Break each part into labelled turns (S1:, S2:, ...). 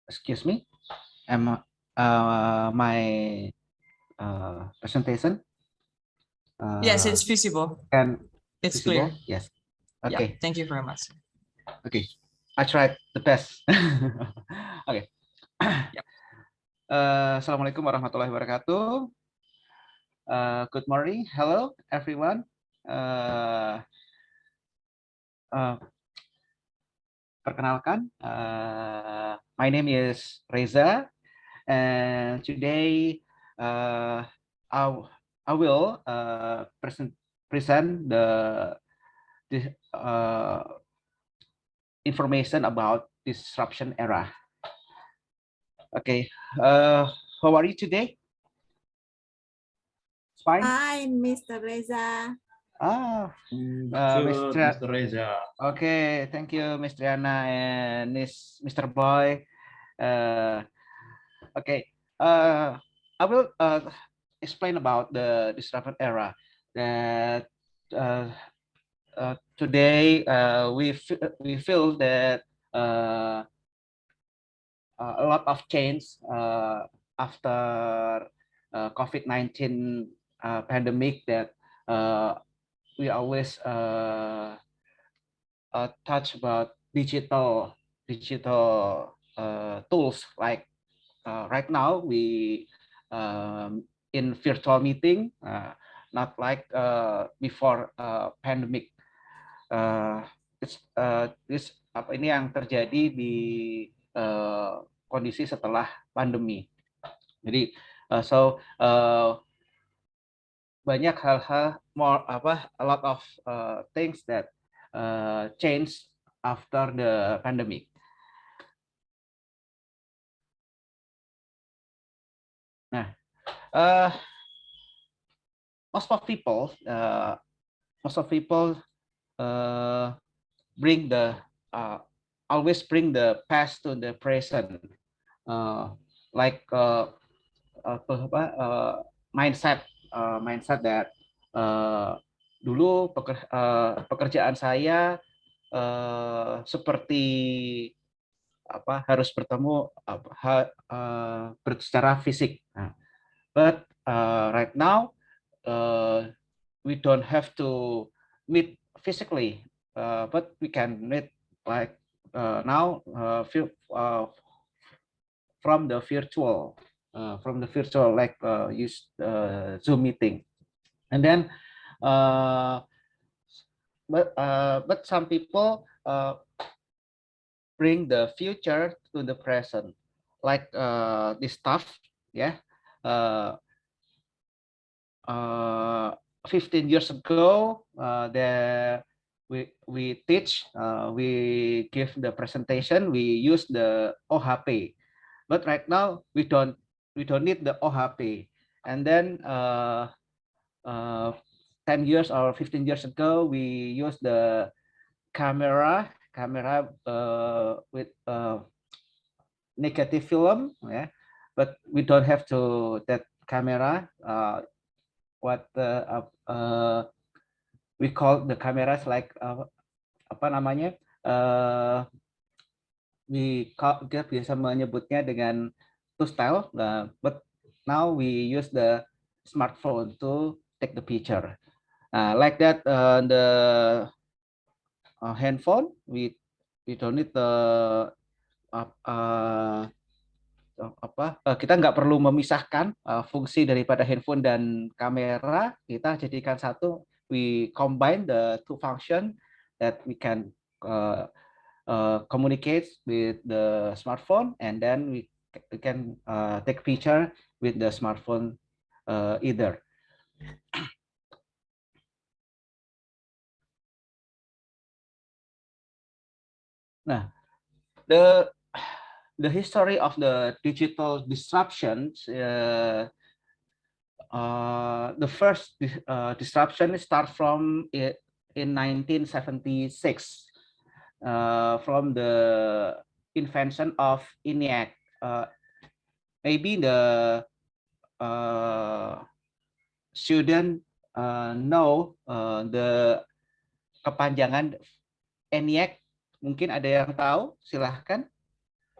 S1: Excuse me, am my presentation
S2: Yes, it's visible.
S1: can
S2: It's
S1: visible?
S2: clear.
S1: Yes.
S2: Yeah,
S1: Okay.
S2: thank you very much.
S1: Okay. I tried the best. Okay.
S2: Yep.
S1: Assalamualaikum warahmatullahi wabarakatuh. Good morning. Hello, everyone. Perkenalkan, my name is Reza, and today I will present the information about disruption era. Okay, how are you today? Fine.
S3: Hi, Mr. Reza.
S1: Mr.
S4: Reza.
S1: Okay, thank you, Miss Triana and Mr. Boy. Okay, I will explain about the disruption era. That today we feel that a lot of change after COVID-19 pandemic, that we always touch about digital tools. Like right now we in virtual meeting, not like before pandemic. Ini yang terjadi di kondisi setelah pandemi. Jadi banyak hal-hal, a lot of things that change after the pandemic. Nah, most of people bring always bring the past to the present, like mindset that dulu pekerjaan saya seperti harus bertemu secara fisik. But right now we don't have to meet physically, but we can meet like now from the virtual, like use Zoom meeting. And then but some people bring the future to the present, like this stuff, yeah. 15 years ago, we teach, we give the presentation, we use the OHP, but right now we don't need the OHP. And then 10 years or 15 years ago, we use the camera with negative film, yeah, but we don't have to that camera. What we call the cameras, like apa namanya, kita biasa menyebutnya dengan two style, but now we use the smartphone to take the picture, like that. The handphone, we don't need the kita nggak perlu memisahkan fungsi daripada handphone dan kamera, kita jadikan satu. We combine the two function that we can communicate with the smartphone, and then we can take picture with the smartphone either. Nah, the history of the digital disruptions, the first disruption start from in 1976, from the invention of ENIAC. Maybe the student know the kepanjangan ENIAC Mungkin ada yang tahu, silahkan.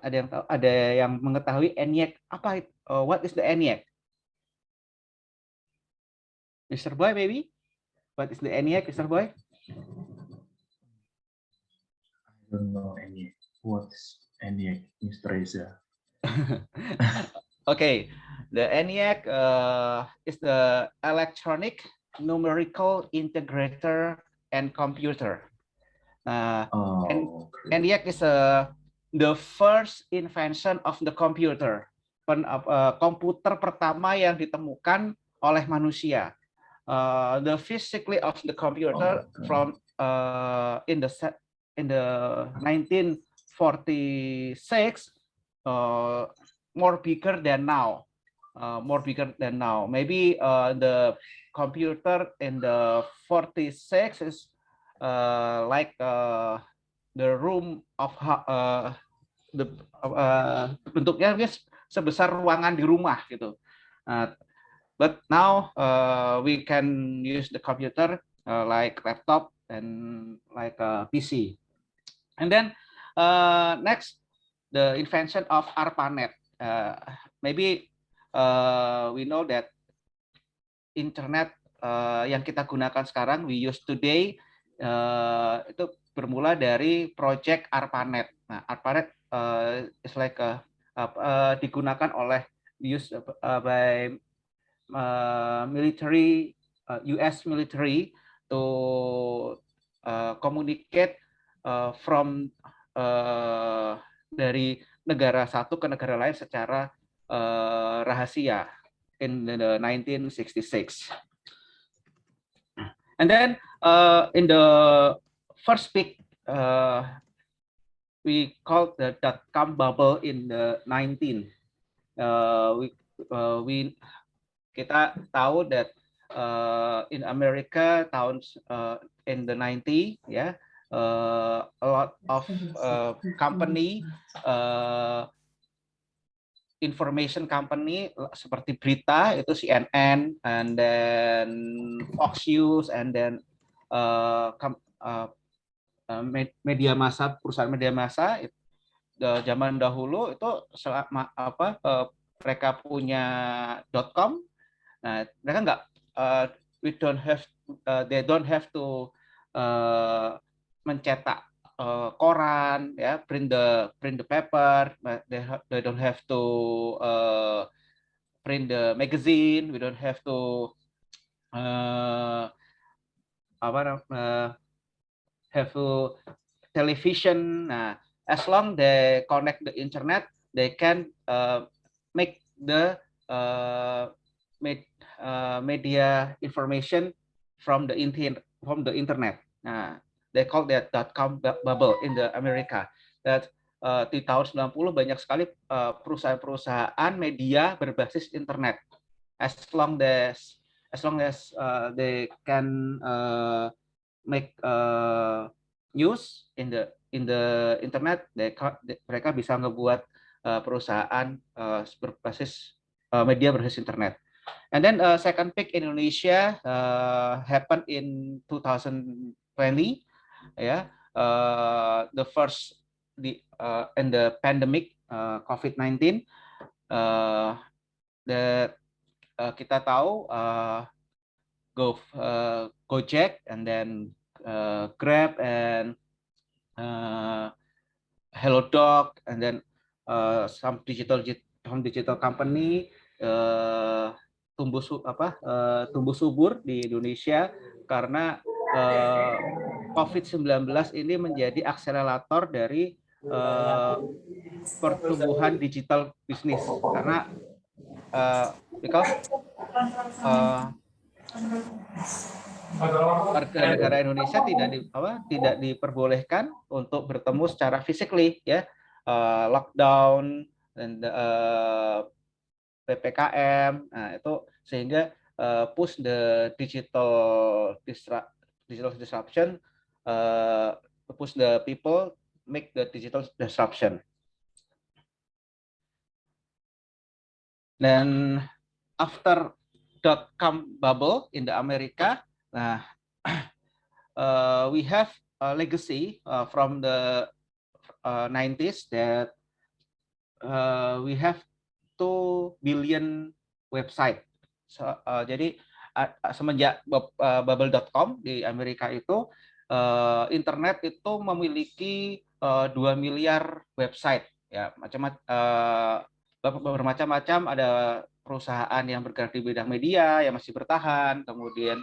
S1: Ada yang tahu, ada yang mengetahui ENIAC apa itu? What is the ENIAC? Mr. Boy, maybe? What is the ENIAC, Mr. Boy?
S4: I don't know any. What's ENIAC, Mr. Reza?
S1: Okay, the ENIAC is the electronic numerical integrator and computer.
S4: Oh, great.
S1: ENIAC is the first invention of the computer. Komputer pertama yang ditemukan oleh manusia. The physically of the computer from in the 1946 more bigger than now. Maybe the computer in the 46 is like the room of bentuknya sebesar ruangan di rumah gitu. But now we can use the computer like laptop and like a PC. And then next, the invention of ARPANET. Maybe we know that internet yang kita gunakan sekarang, we use today, itu bermula dari project ARPANET. Nah, ARPANET is like digunakan oleh by military, US military to communicate from dari negara satu ke negara lain secara rahasia in the 1966. And then in the first peak, we called the .com bubble in the 19. Kita tahu that in America in the 90, yeah, a lot of company, information company seperti berita itu CNN, and then Fox News, and then media massa, perusahaan media massa zaman dahulu itu mereka punya .com. Nah, mereka nggak, they don't have to mencetak koran, ya, print the paper. They don't have to print the magazine. We don't have to have to television. Nah, as long they connect the internet, they can make the media information from the internet. Nah, they call that .com bubble in the America. That di tahun 90 banyak sekali perusahaan-perusahaan media berbasis internet. As long as they can make news in the internet, mereka bisa ngebuat perusahaan berbasis media berbasis internet. And then second peak in Indonesia happened in 2020, yeah. The first in the pandemic COVID-19, kita tahu Gojek, and then Grab, and HelloDog, and then some digital company tumbuh subur di Indonesia karena COVID-19 ini menjadi akselerator dari pertumbuhan digital bisnis, karena because warga negara Indonesia tidak diperbolehkan untuk bertemu secara physically, ya, lockdown dan PPKM. Nah, itu sehingga push the digital disruption, push the people make the digital disruption. Dan after .com bubble in the America, we have a legacy from the 90s that we have 2 billion website. Jadi semenjak bubble.com di Amerika itu internet itu memiliki 2 miliar website ya, bermacam-macam. Ada perusahaan yang bergerak di bidang media yang masih bertahan, kemudian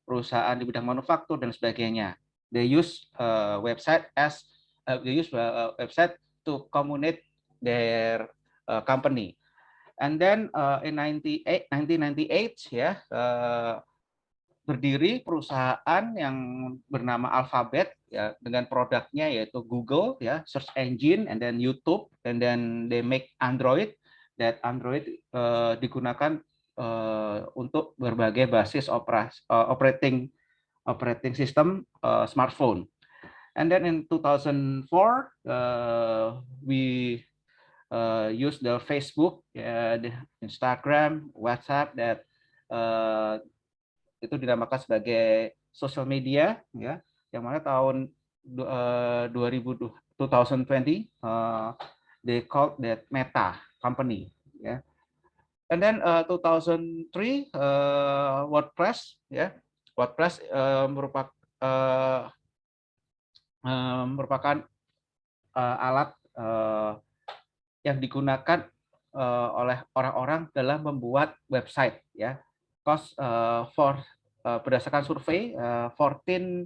S1: perusahaan di bidang manufaktur dan sebagainya. They use website to communicate their company. And then in 1998 ya, berdiri perusahaan yang bernama Alphabet ya, dengan produknya yaitu Google ya, search engine, and then YouTube, and then they make Android. That Android digunakan untuk berbagai basis operating system smartphone. And then in 2004 we use the Facebook, the Instagram, WhatsApp, that itu dinamakan sebagai social media ya, yang mana tahun 2020 they called that Meta company ya. And then 2003 WordPress ya. WordPress merupakan alat yang digunakan oleh orang-orang dalam membuat website ya. Berdasarkan survei 40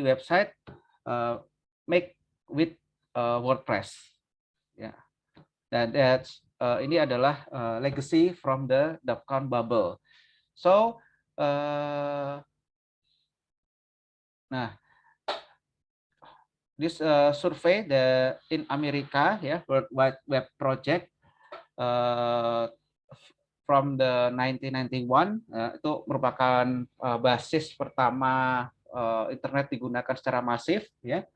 S1: website make with WordPress ya. Dan ini adalah legacy from the dot-com bubble. So nah, this survey in America ya, World Wide Web Project from the 1991 itu merupakan basis pertama internet digunakan secara masif ya.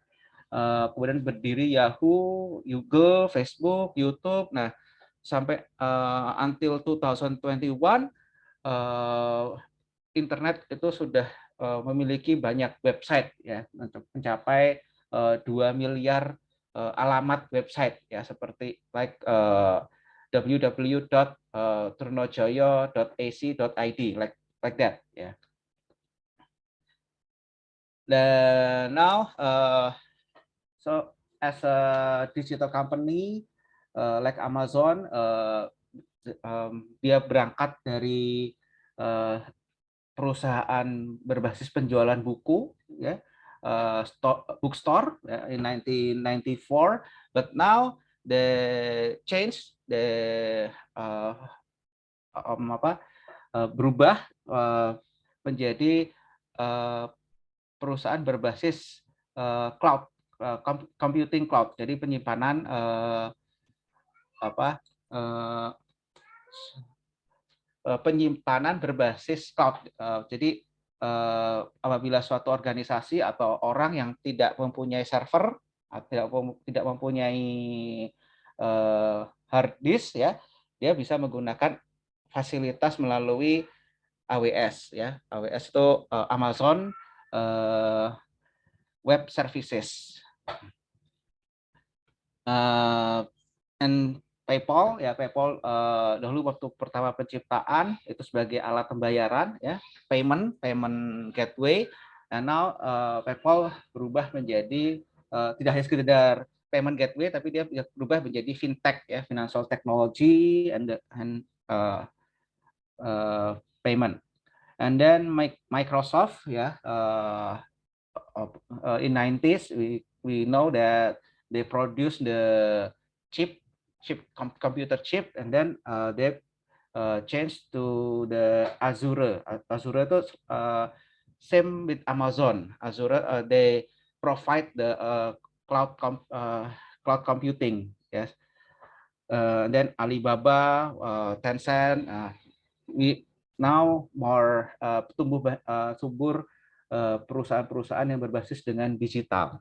S1: Kemudian berdiri Yahoo, Google, Facebook, YouTube. Nah, sampai until 2021 internet itu sudah memiliki banyak website ya, mencapai 2 miliar alamat website ya, seperti like www.trunojoyo.ac.id like that ya. Dan now so as a digital company like Amazon, dia berangkat dari perusahaan berbasis penjualan buku ya, bookstore in 1994, but now they change berubah menjadi perusahaan berbasis cloud, computing cloud. Jadi penyimpanan penyimpanan berbasis cloud. Jadi apabila suatu organisasi atau orang yang tidak mempunyai server, tidak mempunyai hard disk ya, dia bisa menggunakan fasilitas melalui AWS ya. AWS itu Amazon Web Services. And PayPal ya, PayPal dahulu waktu pertama penciptaan itu sebagai alat pembayaran ya, payment gateway. And now PayPal berubah menjadi tidak hanya sekedar payment gateway, tapi dia berubah menjadi fintech ya, financial technology and payment. And then Microsoft ya, in 90s we know that they produce the computer chip, and then they change to the Azure. Azure itu same with Amazon. Azure they provide the cloud computing, yes. Then Alibaba, Tencent, we now more subur perusahaan-perusahaan yang berbasis dengan digital.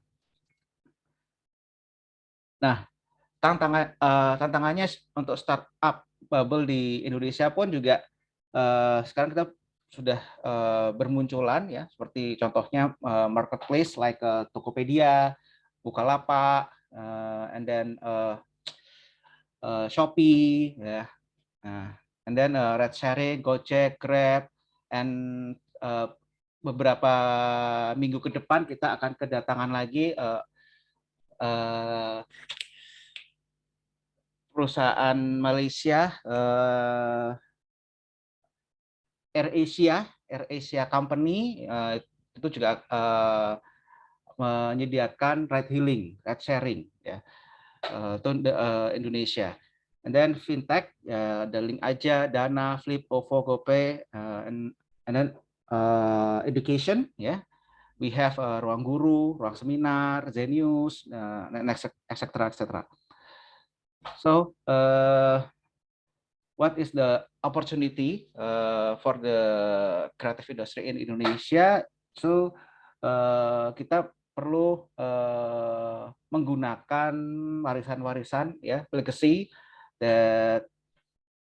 S1: Nah, tantangannya untuk startup bubble di Indonesia pun juga sekarang kita sudah bermunculan ya, seperti contohnya marketplace like Tokopedia, Bukalapak, and then Shopee, yeah, and then ride sharing, Gojek, Grab, and beberapa minggu ke depan kita akan kedatangan lagi perusahaan Malaysia, AirAsia Company, itu juga menyediakan ride hailing, ride sharing, ya, untuk Indonesia. And then fintech, the Link Aja, Dana, Flip, OVO, GoPay, and then education, ya. We have Ruang Guru, Ruang Seminar, Zenius, etc. So, what is the opportunity for the creative industry in Indonesia? So, kita perlu menggunakan warisan-warisan, ya, legacy, that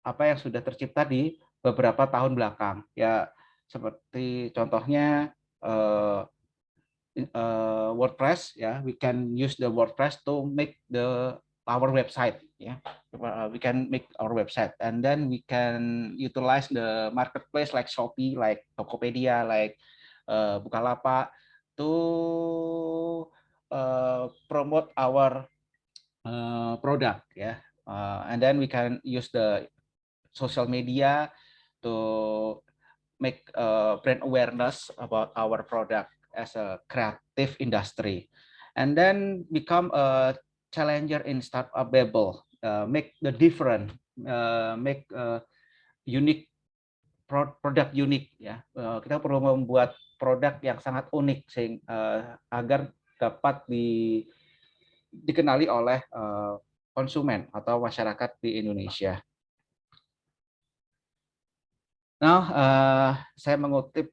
S1: apa yang sudah tercipta di beberapa tahun belakang, ya, seperti contohnya WordPress, ya, we can use the WordPress to make our website, ya. We can make our website, and then we can utilize the marketplace like Shopee, like Tokopedia, like Bukalapak to promote our product, ya. And then we can use the social media to make brand awareness about our product as a creative industry, and then become a challenger in startup Babel, make the different, make unique produk unik, ya. Kita perlu membuat produk yang sangat unik agar dapat dikenali oleh konsumen atau masyarakat di Indonesia. Now, saya mengutip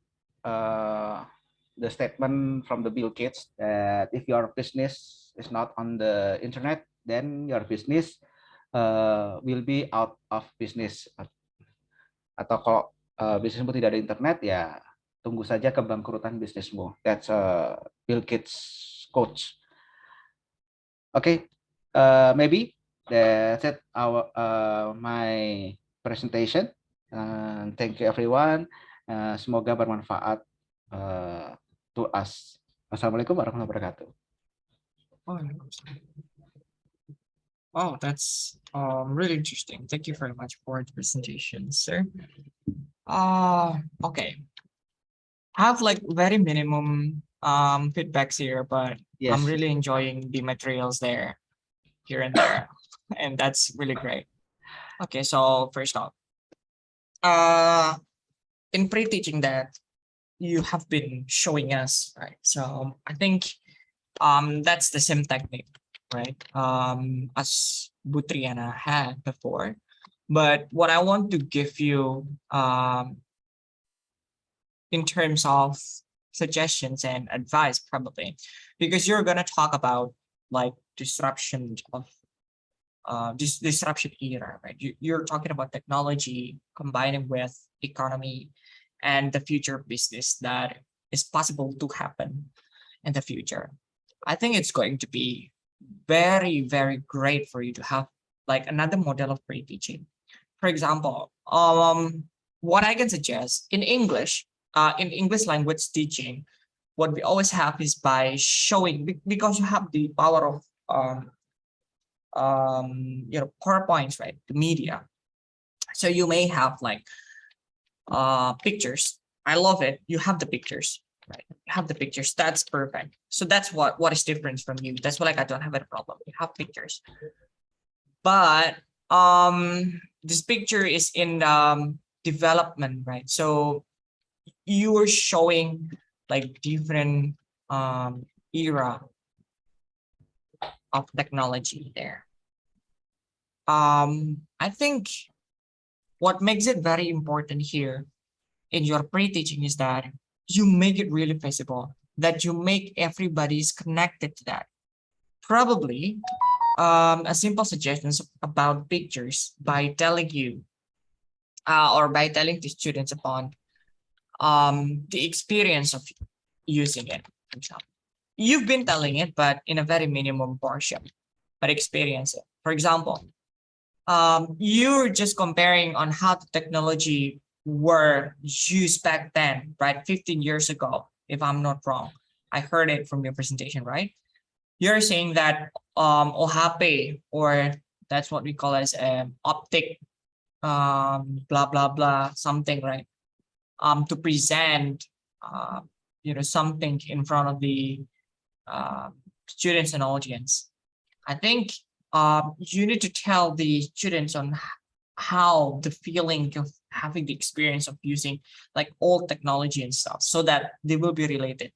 S1: the statement from the Bill Gates that if your business is not on the internet, then your business will be out of business. Atau kalau bisnismu tidak ada internet, ya tunggu saja kebangkrutan bisnismu. That's Bill Gates quote. Okay, maybe that's it. My presentation. Thank you everyone. Semoga bermanfaat to us. Wassalamualaikum warahmatullahi wabarakatuh.
S2: Oh, that's really interesting. Thank you very much for the presentation, sir. Okay. I have like very minimum feedbacks here, but
S1: Yes.
S2: I'm really enjoying the materials there, here and there, and that's really great. Okay, so first off, in pre-teaching that you have been showing us, right? So I think that's the same technique, right? As Butriana had before. But what I want to give you in terms of suggestions and advice, probably, because you're gonna talk about like disruption of this disruption era, right? You're talking about technology combining with economy and the future business that is possible to happen in the future. I think it's going to be very, very great for you to have like another model of pre-teaching. For example, what I can suggest in English language teaching, what we always have is by showing, because you have the power of PowerPoints, right? The media. So you may have like pictures. I love it. You have the pictures, right? You have the pictures. That's perfect. So that's what is different from you. That's what, like, I don't have a problem. You have pictures, but this picture is in development, right? So you are showing like different era of technology there. I think what makes it very important here in your pre-teaching is that you make it really visible, that you make everybody's connected to that. Probably a simple suggestion about pictures by telling you or by telling the students upon the experience of using it, for example. you've been telling it, but in a very minimum portion, but experience it. For example, you're just comparing on how the technology were used back then, right? 15 years ago, if I'm not wrong. I heard it from your presentation, right? You're saying that OHP, or that's what we call as optic, blah blah blah, something, right? To present something in front of the students and audience. I think you need to tell the students on how the feeling of having the experience of using like old technology and stuff, so that they will be related.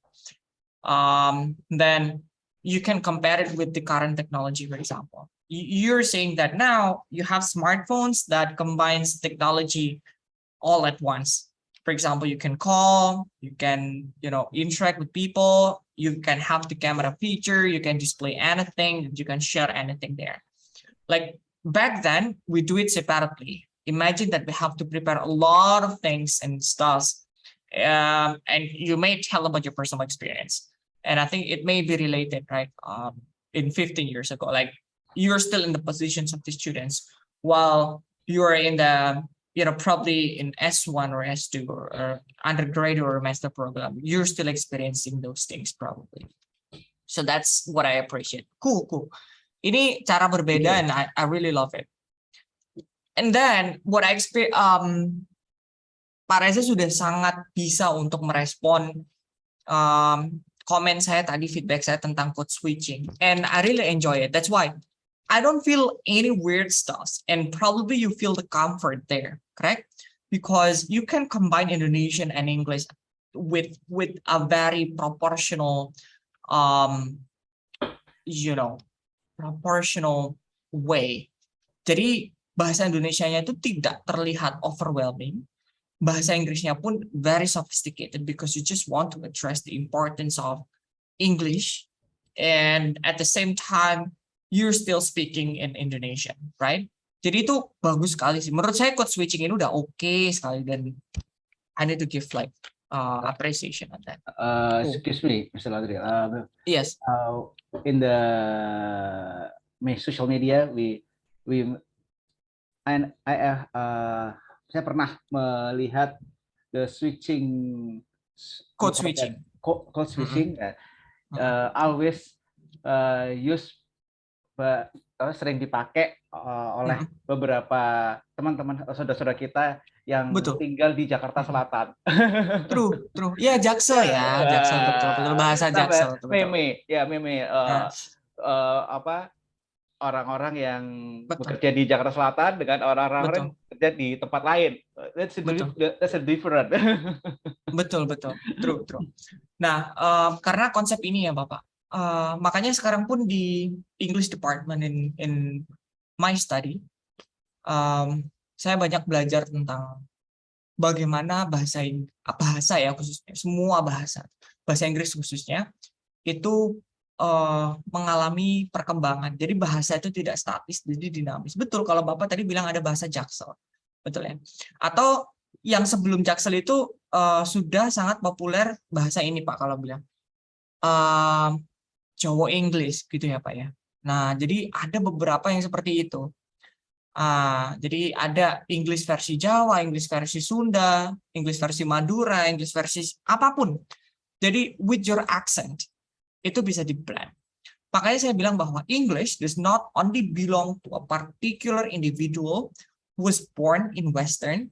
S2: Then you can compare it with the current technology. For example, you're saying that now you have smartphones that combines technology all at once. For example, you can call, you can interact with people, you can have the camera feature, you can display anything, you can share anything there. Like back then, we do it separately. Imagine that we have to prepare a lot of things and stuff, and you may tell about your personal experience. And I think it may be related, right? In 15 years ago, like you're still in the positions of the students while you're in the probably in S1 or S2 or undergraduate or master program, you're still experiencing those things probably. So that's what I appreciate. Cool. Ini cara berbeda, and I really love it. And then what I experience, Pak Reza sudah sangat bisa untuk merespon komen saya tadi, feedback saya tentang code switching, and I really enjoy it. That's why I don't feel any weird stuff, and probably you feel the comfort there, correct? Because you can combine Indonesian and English with a very proportional, proportional way. Jadi bahasa Indonesianya itu tidak terlihat overwhelming. Bahasa Inggrisnya pun very sophisticated because you just want to address the importance of English, and at the same time you're still speaking in Indonesian, right? Jadi itu bagus sekali sih. Menurut saya code switching ini udah oke sekali, dan I need to give like appreciation on that.
S1: Excuse me, Mr. Ladri.
S2: Yes.
S1: In the social media, saya pernah melihat the switching,
S2: Code switching.
S1: Code switching. Always use, sering dipakai oleh beberapa teman-teman saudara-saudara kita yang tinggal di Jakarta Selatan.
S2: True. Ya, Jaksel ya, Jaksel, betul bahasa Jaksel.
S1: Meme. Orang-orang yang bekerja di Jakarta Selatan dengan orang-orang yang bekerja di tempat lain. That's a different.
S2: Betul. True. Nah, karena konsep ini ya Bapak, makanya sekarang pun di English department in my study, saya banyak belajar tentang bagaimana bahasa ya khususnya, semua bahasa Inggris khususnya itu mengalami perkembangan. Jadi bahasa itu tidak statis, jadi dinamis. Betul kalau Bapak tadi bilang ada bahasa Jaksel, betul ya? Atau yang sebelum Jaksel itu sudah sangat populer bahasa ini Pak, kalau bilang Jawa English gitu ya Pak ya. Nah, jadi ada beberapa yang seperti itu. Jadi ada English versi Jawa, English versi Sunda, English versi Madura, English versi apapun. Jadi with your accent itu bisa di-blend. Makanya saya bilang bahwa English does not only belong to a particular individual who was born in Western,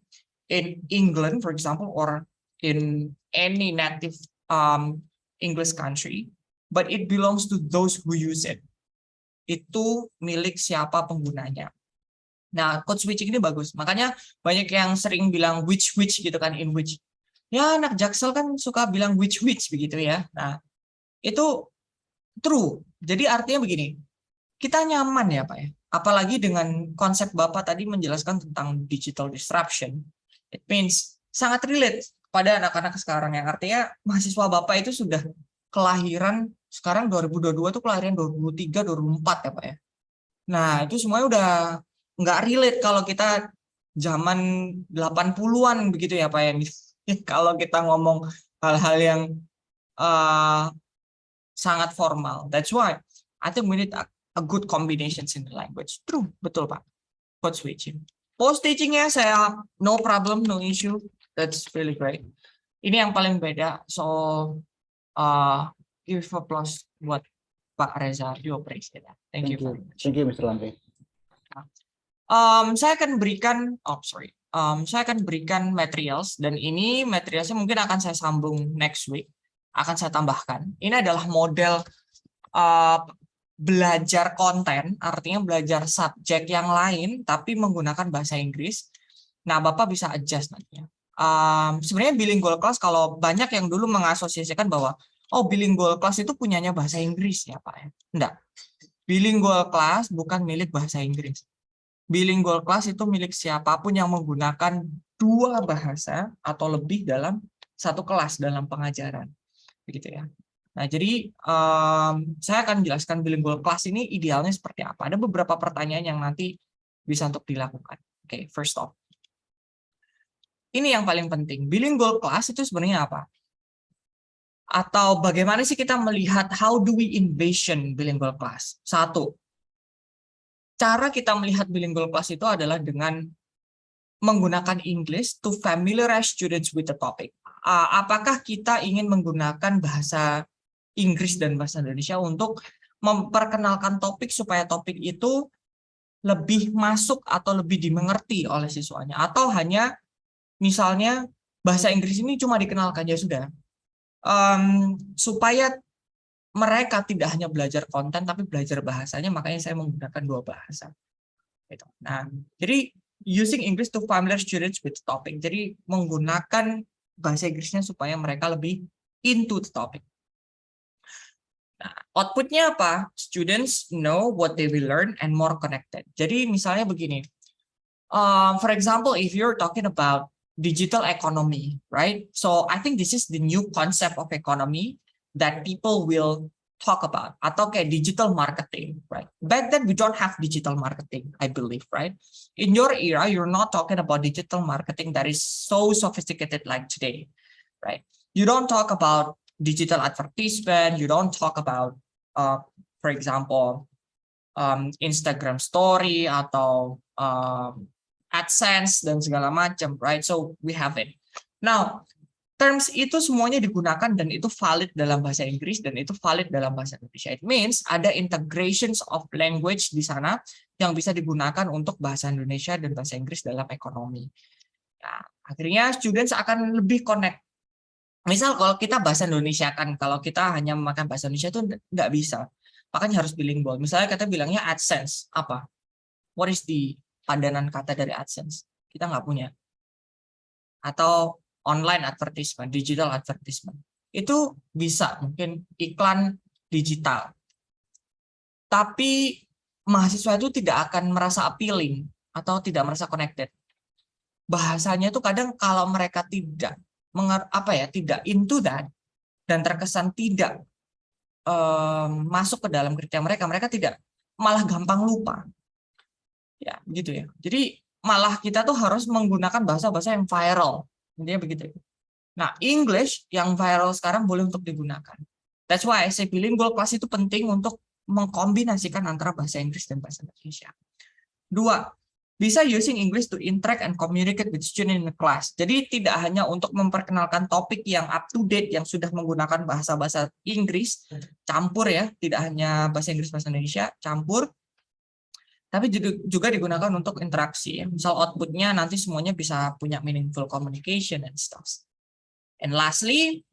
S2: in England, for example, or in any native English country, but it belongs to those who use it. Itu milik siapa penggunanya. Nah, code switching ini bagus. Makanya banyak yang sering bilang which gitu kan, in which. Ya, anak Jaksel kan suka bilang which begitu ya. Nah, itu true. Jadi artinya begini, kita nyaman ya Pak ya. Apalagi dengan konsep Bapak tadi menjelaskan tentang digital disruption. It means sangat relate pada anak-anak sekarang, yang artinya mahasiswa Bapak itu sudah kelahiran sekarang 2022 tuh kelahiran 2003, 2004 ya Pak ya. Nah, itu semuanya udah nggak relate kalau kita zaman 80-an begitu ya Pak ya. Kalau kita ngomong hal-hal yang sangat formal. That's why I think we need a good combinations in the language. True, betul Pak. Code switching. Post teachingnya saya no problem, no issue. That's really great. Ini yang paling beda. So give applause buat Pak Reza. You appreciate that. Thank you very much.
S1: Thank you, Mr. Landry.
S2: Saya akan berikan, saya akan berikan materials dan ini materialsnya mungkin akan saya sambung next week, akan saya tambahkan. Ini adalah model belajar konten, artinya belajar subjek yang lain tapi menggunakan bahasa Inggris. Nah, Bapak bisa adjust nantinya. Sebenarnya bilingual class kalau banyak yang dulu mengasosiasikan bahwa bilingual class itu punyanya bahasa Inggris ya Pak ya. Enggak. Bilingual class bukan milik bahasa Inggris. Bilingual class itu milik siapapun yang menggunakan dua bahasa atau lebih dalam satu kelas dalam pengajaran. Begitu ya. Nah, jadi saya akan jelaskan bilingual class ini idealnya seperti apa. Ada beberapa pertanyaan yang nanti bisa untuk dilakukan. Oke, first off. Ini yang paling penting. Bilingual class itu sebenarnya apa? Atau bagaimana sih kita melihat how do we envision bilingual class? Satu, cara kita melihat bilingual class itu adalah dengan menggunakan English to familiarize students with the topic. Apakah kita ingin menggunakan bahasa Inggris dan bahasa Indonesia untuk memperkenalkan topik supaya topik itu lebih masuk atau lebih dimengerti oleh siswanya? Atau hanya misalnya bahasa Inggris ini cuma dikenalkan ya sudah, supaya mereka tidak hanya belajar konten tapi belajar bahasanya, makanya saya menggunakan dua bahasa. Nah, jadi using English to familiar students with the topic. Jadi menggunakan bahasa Inggrisnya supaya mereka lebih into the topic. Nah, outputnya apa? Students know what they will learn and more connected. Jadi misalnya begini, for example, if you're talking about digital economy, right? So I think this is the new concept of economy that people will talk about. Atau kayak digital marketing, right? Back then we don't have digital marketing, I believe, right? In your era, you're not talking about digital marketing that is so sophisticated like today, right? You don't talk about digital advertisement. You don't talk about, for example, Instagram story atau AdSense dan segala macam, right? So we have it. Now, terms itu semuanya digunakan dan itu valid dalam bahasa Inggris dan itu valid dalam bahasa Indonesia. It means ada integrations of language di sana yang bisa digunakan untuk bahasa Indonesia dan bahasa Inggris dalam ekonomi. Nah, akhirnya students akan lebih connect. Misal kalau kita bahasa Indonesia kan, kalau kita hanya memakai bahasa Indonesia itu nggak bisa. Makanya harus bilingual. Misalnya kita bilangnya AdSense, apa? What is the padanan kata dari AdSense? Kita nggak punya. Atau online advertisement, digital advertisement. Itu bisa mungkin iklan digital. Tapi mahasiswa itu tidak akan merasa appealing atau tidak merasa connected. Bahasanya itu kadang kalau mereka tidak tidak into that dan terkesan tidak masuk ke dalam kerja mereka tidak, malah gampang lupa. Ya, begitu ya. Jadi malah kita tuh harus menggunakan bahasa-bahasa yang viral. Intinya begitu. Nah, English yang viral sekarang boleh untuk digunakan. That's why I say bilingual class itu penting untuk mengkombinasikan antara bahasa Inggris dan bahasa Indonesia. Dua, bisa using English to interact and communicate with students in the class. Jadi tidak hanya untuk memperkenalkan topik yang up to date yang sudah menggunakan bahasa-bahasa Inggris, campur ya, tidak hanya bahasa Inggris bahasa Indonesia, campur. Tapi juga digunakan untuk interaksi. Misal outputnya nanti semuanya bisa punya meaningful communication and stuff. And lastly,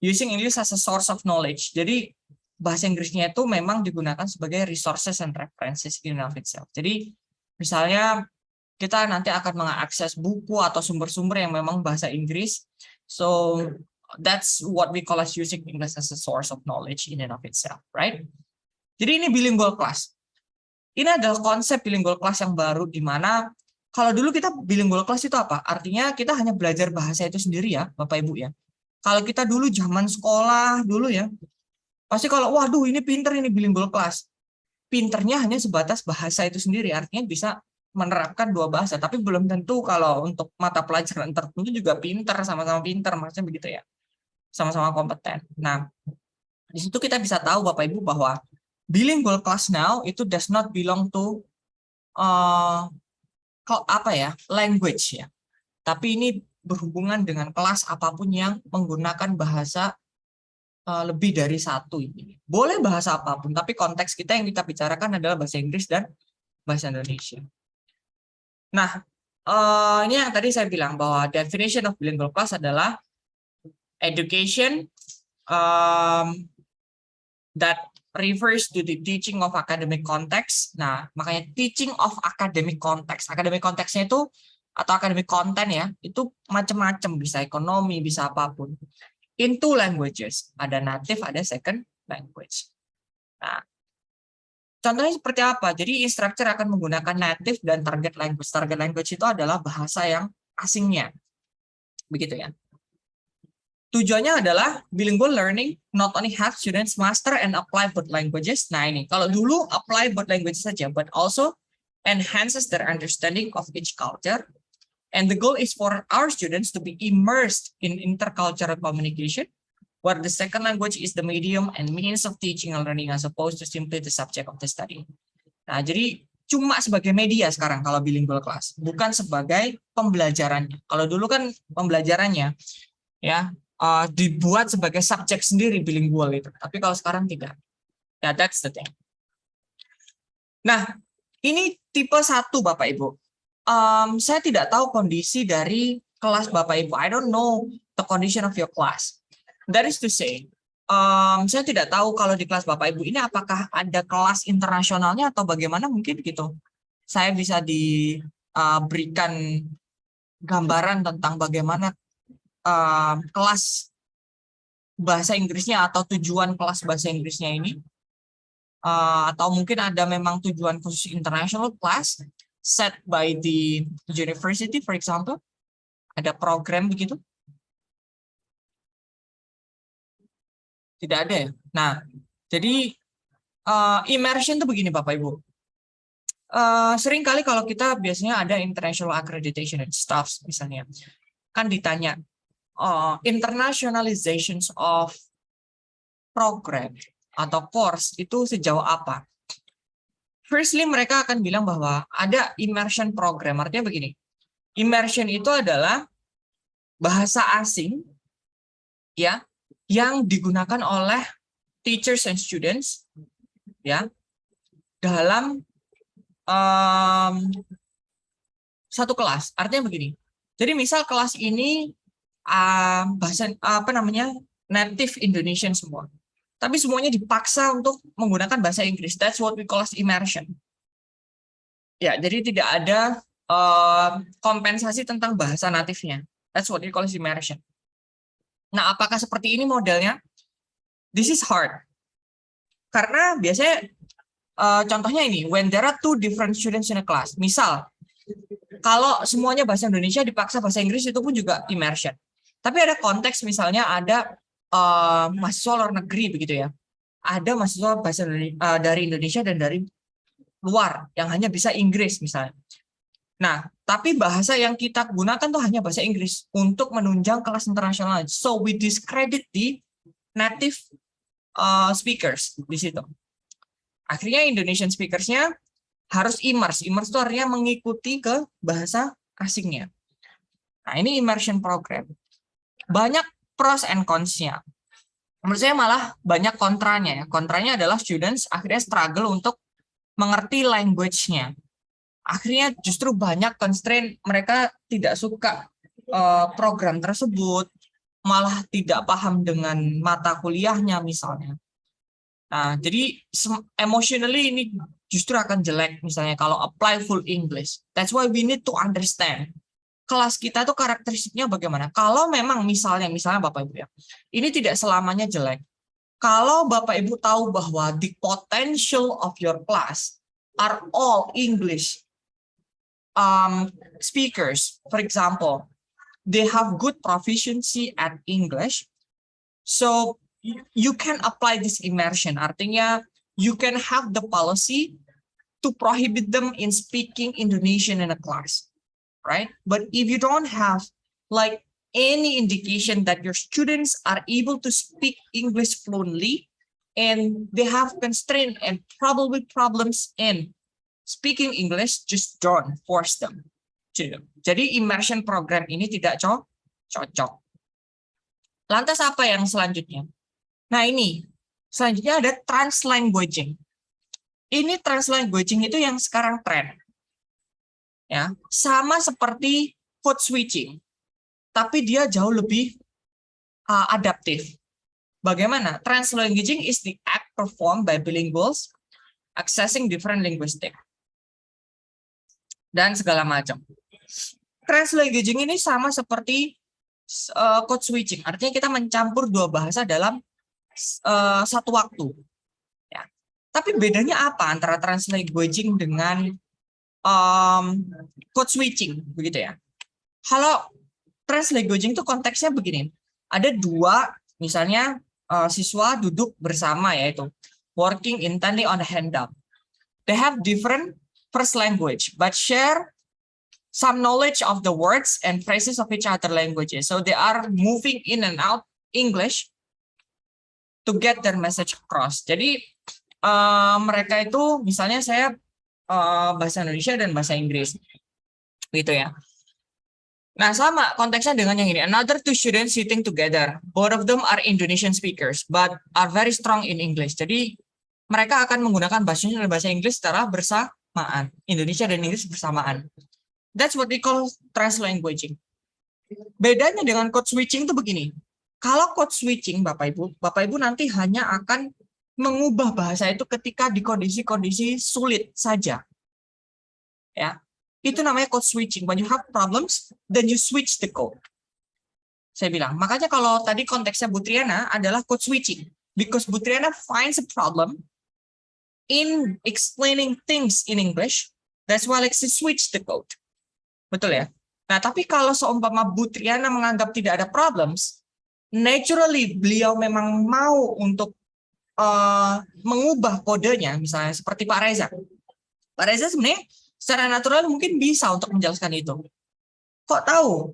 S2: using English as a source of knowledge. Jadi bahasa Inggrisnya itu memang digunakan sebagai resources and references in and of itself. Jadi misalnya kita nanti akan mengakses buku atau sumber-sumber yang memang bahasa Inggris. So that's what we call as using English as a source of knowledge in and of itself, right? Jadi ini bilingual class. Ini adalah konsep bilingual class yang baru, di mana kalau dulu kita bilingual class itu apa? Artinya kita hanya belajar bahasa itu sendiri ya, Bapak Ibu ya. Kalau kita dulu zaman sekolah dulu ya, pasti kalau waduh ini pinter ini bilingual class. Pinternya hanya sebatas bahasa itu sendiri, artinya bisa menerapkan dua bahasa, tapi belum tentu kalau untuk mata pelajaran tertentu juga pinter, sama-sama pinter, maksudnya begitu ya. Sama-sama kompeten. Nah, Di situ kita bisa tahu Bapak Ibu bahwa bilingual class now itu does not belong to language ya. Tapi ini berhubungan dengan kelas apapun yang menggunakan bahasa lebih dari satu ini. Boleh bahasa apapun, tapi konteks kita yang kita bicarakan adalah bahasa Inggris dan bahasa Indonesia. Nah, ini yang tadi saya bilang bahwa definition of bilingual class adalah education that refers to the teaching of academic context. Nah, makanya teaching of academic context. Academic konteksnya itu atau academic content ya, itu macam-macam, bisa ekonomi, bisa apapun. In two languages, ada native, ada second language. Nah, contohnya seperti apa? Jadi instructor akan menggunakan native dan target language. Target language itu adalah bahasa yang asingnya. Begitu ya. Tujuannya adalah bilingual learning not only have students master and apply both languages. Nah ini, kalau dulu apply both languages saja, but also enhances their understanding of each culture. And the goal is for our students to be immersed in intercultural communication, where the second language is the medium and means of teaching and learning as opposed to simply the subject of the study. Nah, jadi cuma sebagai media sekarang kalau bilingual class, bukan sebagai pembelajarannya. Kalau dulu kan pembelajarannya ya dibuat sebagai subjek sendiri bilingual itu, tapi kalau sekarang tidak. Ya, that's the thing. Nah, ini tipe 1 Bapak Ibu. Saya tidak tahu kondisi dari kelas Bapak Ibu. I don't know the condition of your class. That is to say, saya tidak tahu kalau di kelas Bapak Ibu ini apakah ada kelas internasionalnya atau bagaimana, mungkin gitu. Saya bisa diberikan gambaran tentang bagaimana kelas bahasa Inggrisnya atau tujuan kelas bahasa Inggrisnya ini. Atau mungkin ada memang tujuan khusus international class set by the university, for example. Ada program begitu? Tidak ada ya? Nah, jadi immersion itu begini Bapak Ibu. Sering kali kalau kita biasanya ada international accreditation and stuff misalnya, kan ditanya internationalizations of program atau course itu sejauh apa? Firstly, mereka akan bilang bahwa ada immersion program. Artinya begini, immersion itu adalah bahasa asing ya yang digunakan oleh teachers and students ya dalam satu kelas. Artinya begini. Jadi misal kelas ini bahasa native Indonesian semua. Tapi semuanya dipaksa untuk menggunakan bahasa Inggris. That's what we call as immersion. Ya, jadi tidak ada kompensasi tentang bahasa natifnya. That's what we call as immersion. Nah, apakah seperti ini modelnya? This is hard. Karena biasanya contohnya ini, when there are two different students in a class. Misal, kalau semuanya bahasa Indonesia dipaksa bahasa Inggris itu pun juga immersion. Tapi ada konteks misalnya ada mahasiswa luar negeri begitu ya. Ada mahasiswa bahasa dari Indonesia dan dari luar yang hanya bisa Inggris misalnya. Nah, tapi bahasa yang kita gunakan tuh hanya bahasa Inggris untuk menunjang kelas internasional. So we discredit the native speakers di situ. Akhirnya Indonesian speakers-nya harus immerse. Immerse itu artinya mengikuti ke bahasa asingnya. Nah, ini immersion program. Banyak pros and cons-nya. Menurut saya malah banyak kontranya. Kontranya adalah students akhirnya struggle untuk mengerti language-nya. Akhirnya justru banyak constraint, mereka tidak suka program tersebut, malah tidak paham dengan mata kuliahnya misalnya. Nah, jadi emotionally ini justru akan jelek misalnya kalau apply full English. That's why we need to understand kelas kita tuh karakteristiknya bagaimana. Kalau memang misalnya Bapak Ibu ya, ini tidak selamanya jelek. Kalau Bapak Ibu tahu bahwa the potential of your class are all English speakers, for example, they have good proficiency at English, so you can apply this immersion. Artinya you can have the policy to prohibit them in speaking Indonesian in a class. Right? But if you don't have like any indication that your students are able to speak English fluently, and they have constraint and probably problems in speaking English, just don't force them to. Jadi immersion program ini tidak cocok. Lantas apa yang selanjutnya? Nah ini, selanjutnya ada translanguaging. Ini translanguaging itu yang sekarang tren. Ya, sama seperti code switching, tapi dia jauh lebih adaptif. Bagaimana? Translanguaging is the act performed by bilinguals accessing different linguistic dan segala macam. Translanguaging ini sama seperti code switching, artinya kita mencampur dua bahasa dalam satu waktu. Ya. Tapi bedanya apa antara translanguaging dengan code switching, begitu ya? Kalau translanguaging itu konteksnya begini, ada dua, misalnya siswa duduk bersama, yaitu working intently on a handout. They have different first language, but share some knowledge of the words and phrases of each other languages. So they are moving in and out English to get their message across. Jadi mereka itu, misalnya saya bahasa Indonesia dan bahasa Inggris, gitu ya. Nah sama konteksnya dengan yang ini. Another two students sitting together. Both of them are Indonesian speakers, but are very strong in English. Jadi mereka akan menggunakan bahasa Indonesia dan bahasa Inggris secara bersamaan. Indonesia dan Inggris bersamaan. That's what we call translanguaging. Bedanya dengan code switching itu begini. Kalau code switching, Bapak Ibu nanti hanya akan mengubah bahasa itu ketika di kondisi-kondisi sulit saja. Ya, itu namanya code switching. When you have problems, then you switch the code. Saya bilang, makanya kalau tadi konteksnya Bu Triana adalah code switching, because Bu Triana finds a problem in explaining things in English, that's why she switch the code. Betul ya? Nah, tapi kalau seumpama Bu Triana menganggap tidak ada problems, naturally beliau memang mau untuk mengubah kodenya, misalnya seperti Pak Reza. Pak Reza sebenarnya secara natural mungkin bisa untuk menjelaskan itu. Kok tahu?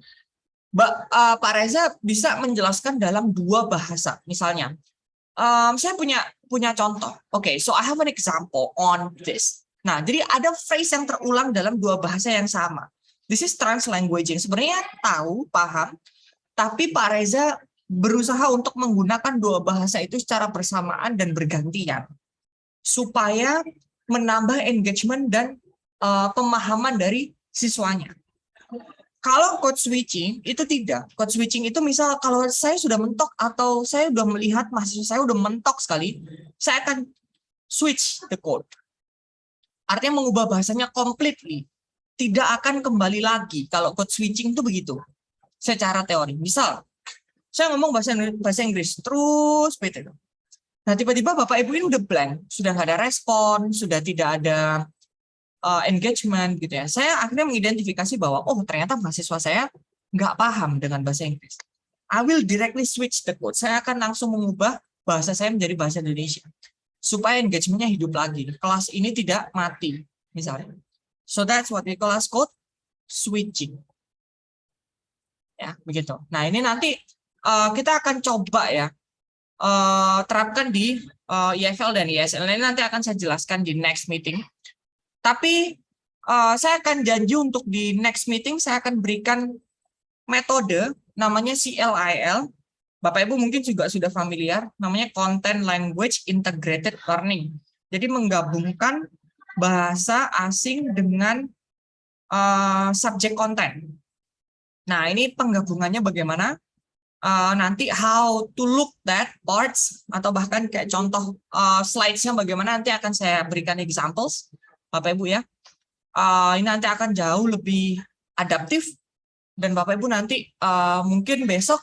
S2: Pak Reza bisa menjelaskan dalam dua bahasa. Misalnya, saya punya contoh. Oke, so I have an example on this. Nah, jadi ada phrase yang terulang dalam dua bahasa yang sama. This is translanguaging. Sebenarnya tahu, paham, tapi Pak Reza berusaha untuk menggunakan dua bahasa itu secara bersamaan dan bergantian supaya menambah engagement dan pemahaman dari siswanya. Kalau code switching itu tidak. Code switching itu misal kalau saya sudah mentok atau saya sudah melihat mahasiswa saya sudah mentok sekali, saya akan switch the code. Artinya mengubah bahasanya completely. Tidak akan kembali lagi. Kalau code switching itu begitu. Secara teori. Misal, saya ngomong bahasa Inggris, terus begitu. Nah, tiba-tiba Bapak Ibu ini udah blank. Sudah nggak ada respon, sudah tidak ada engagement gitu ya. Saya akhirnya mengidentifikasi bahwa, oh ternyata mahasiswa saya nggak paham dengan bahasa Inggris. I will directly switch the code. Saya akan langsung mengubah bahasa saya menjadi bahasa Indonesia. Supaya engagementnya hidup lagi. Kelas ini tidak mati, misalnya. So that's what we call as code switching. Ya, begitu. Nah, ini nanti kita akan coba ya terapkan di EFL dan ESL. Ini nanti akan saya jelaskan di next meeting. Tapi saya akan janji untuk di next meeting saya akan berikan metode namanya CLIL. Bapak Ibu mungkin juga sudah familiar, namanya Content Language Integrated Learning. Jadi menggabungkan bahasa asing dengan subjek konten. Nah, ini penggabungannya bagaimana? Nanti how to look that parts atau bahkan kayak contoh slides-nya bagaimana nanti akan saya berikan examples, Bapak Ibu ya. Ini nanti akan jauh lebih adaptif dan Bapak Ibu nanti mungkin besok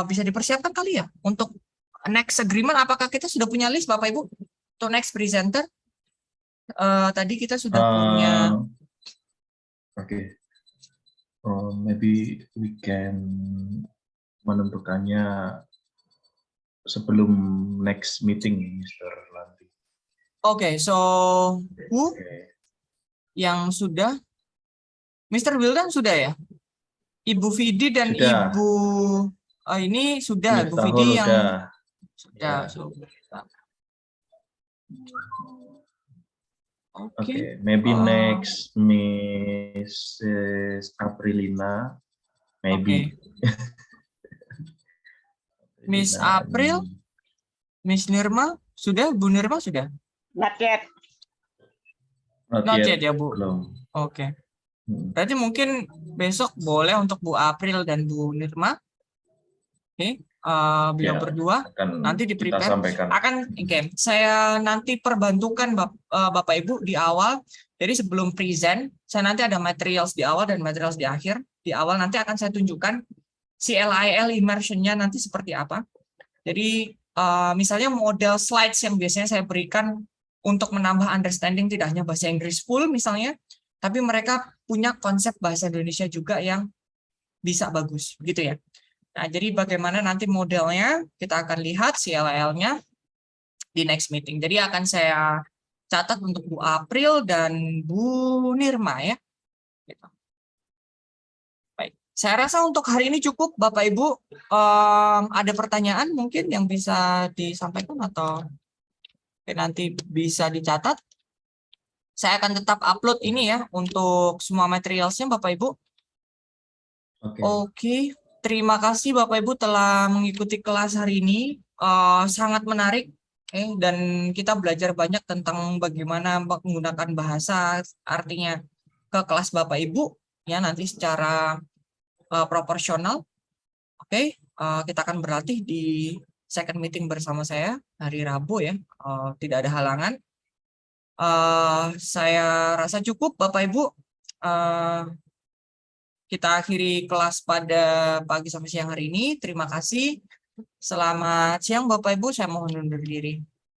S2: bisa dipersiapkan kali ya untuk next agreement. Apakah kita sudah punya list Bapak Ibu untuk next presenter? Tadi kita sudah punya.
S4: Oke. Maybe we can menentukannya sebelum next meeting, Mr. Lanti.
S2: Oke, so who yang sudah? Mr. Wildan sudah ya? Ibu Vidi dan
S4: Sudah.
S2: Ibu ini sudah. Ibu
S4: Miftahul
S2: Vidi yang
S4: udah.
S2: Sudah.
S4: Ya.
S2: Oke.
S4: Maybe
S2: Uh,
S4: next Mrs. Aprilina, maybe.
S2: Miss
S4: Aprilina,
S2: April, Miss Nirma, sudah? Bu Nirma sudah?
S5: Not yet.
S2: Not yet ya, Bu.
S4: Belum.
S2: Oke.
S4: Hmm.
S2: Berarti mungkin besok boleh untuk Bu April dan Bu Nirma. Oke. Beliau
S4: Ya,
S2: berdua
S4: akan
S2: nanti di
S4: kita
S2: prepare.
S4: sampaikan.
S2: Saya nanti perbantukan Bapak Ibu di awal. Jadi sebelum present, saya nanti ada materials di awal dan materials di akhir. Di awal nanti akan saya tunjukkan CLIL immersion-nya nanti seperti apa. Jadi misalnya model slides yang biasanya saya berikan untuk menambah understanding tidak hanya bahasa Inggris full misalnya, tapi mereka punya konsep bahasa Indonesia juga yang bisa bagus, gitu ya. Nah, jadi bagaimana nanti modelnya, kita akan lihat CLL-nya di next meeting. Jadi akan saya catat untuk Bu April dan Bu Nirma ya. Gitu. Baik, saya rasa untuk hari ini cukup, Bapak Ibu. Ada pertanyaan mungkin yang bisa disampaikan atau nanti bisa dicatat. Saya akan tetap upload ini ya untuk semua materialsnya, Bapak Ibu. Oke. Terima kasih Bapak Ibu telah mengikuti kelas hari ini. Sangat menarik dan kita belajar banyak tentang bagaimana menggunakan bahasa, artinya ke kelas Bapak Ibu ya nanti secara proporsional. Oke, kita akan berlatih di second meeting bersama saya hari Rabu ya. Tidak ada halangan. Saya rasa cukup Bapak Ibu. Kita akhiri kelas pada pagi sampai siang hari ini. Terima kasih. Selamat siang Bapak Ibu. Saya mohon undur diri.